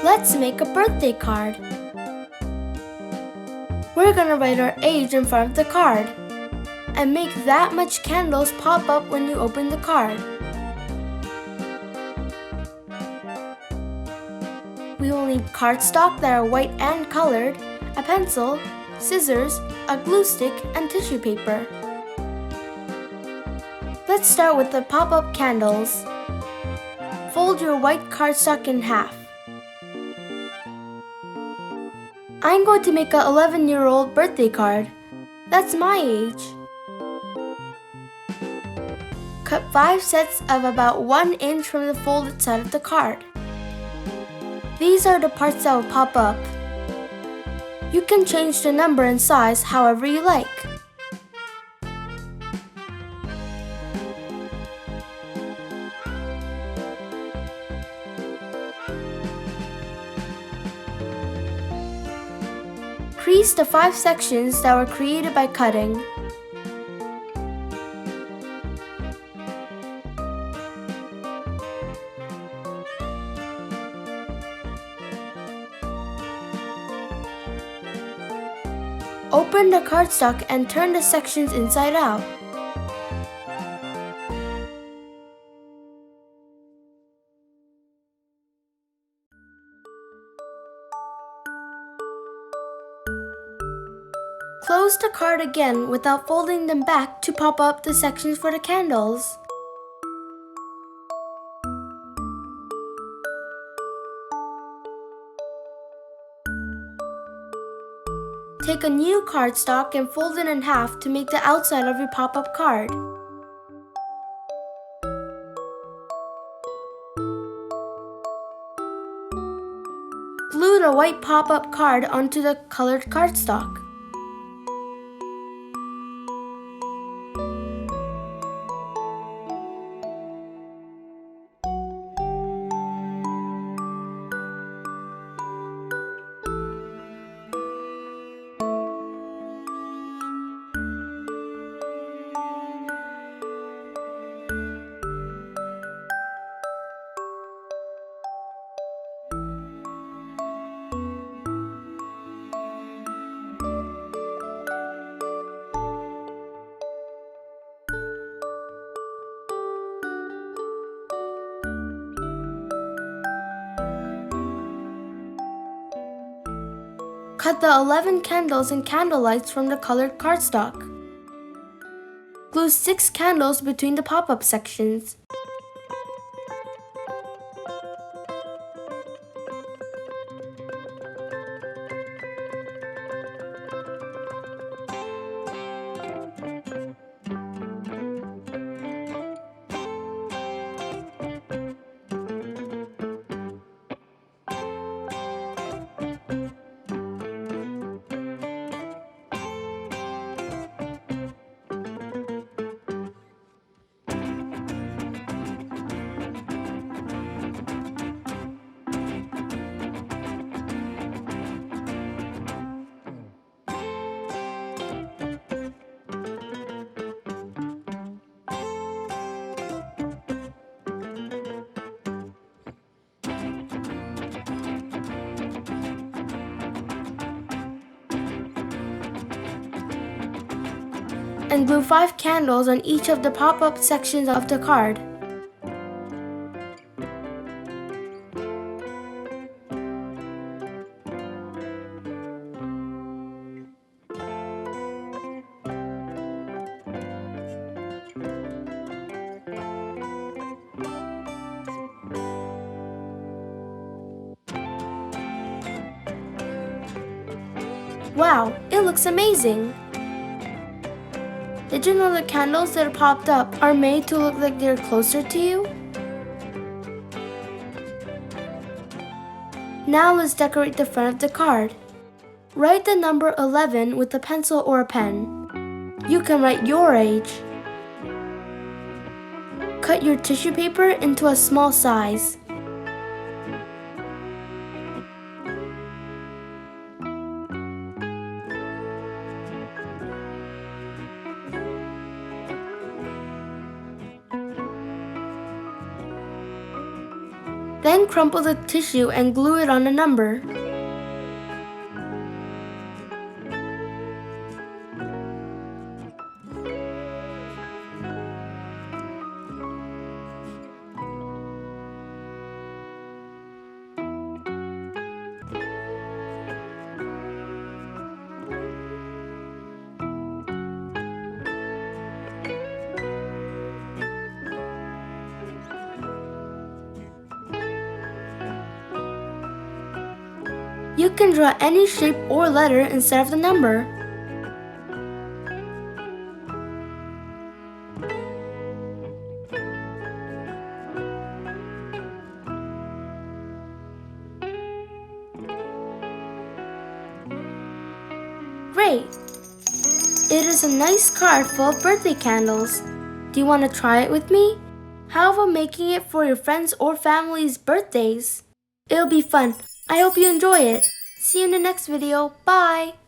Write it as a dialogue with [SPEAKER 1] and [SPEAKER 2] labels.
[SPEAKER 1] Let's make a birthday card. We're gonna write our age in front of the card and make that much candles pop up when you open the card. We will need cardstock that are white and colored, a pencil, scissors, a glue stick, and tissue paper. Let's start with the pop-up candles. Fold your white cardstock in half. I'm going to make an 11-year-old birthday card. That's my age. Cut 5 sets of about 1 inch from the folded side of the card. These are the parts that will pop up. You can change the number and size however you like. Crease the 5 sections that were created by cutting. Open the cardstock and turn the sections inside out. Close the card again without folding them back to pop up the sections for the candles. Take a new cardstock and fold it in half to make the outside of your pop-up card. Glue the white pop-up card onto the colored cardstock. Cut the 11 candles and candle lights from the colored cardstock. Glue 6 candles between the pop-up sections. And glue 5 candles on each of the pop-up sections of the card. Wow, it looks amazing! Did you know the candles that are popped up are made to look like they're closer to you? Now let's decorate the front of the card. Write the number 11 with a pencil or a pen. You can write your age. Cut your tissue paper into a small size. Then crumple the tissue and glue it on a number. You can draw any shape or letter instead of the number. Great! It is a nice card full of birthday candles. Do you want to try it with me? How about making it for your friends or family's birthdays? It'll be fun. I hope you enjoy it. See you in the next video. Bye!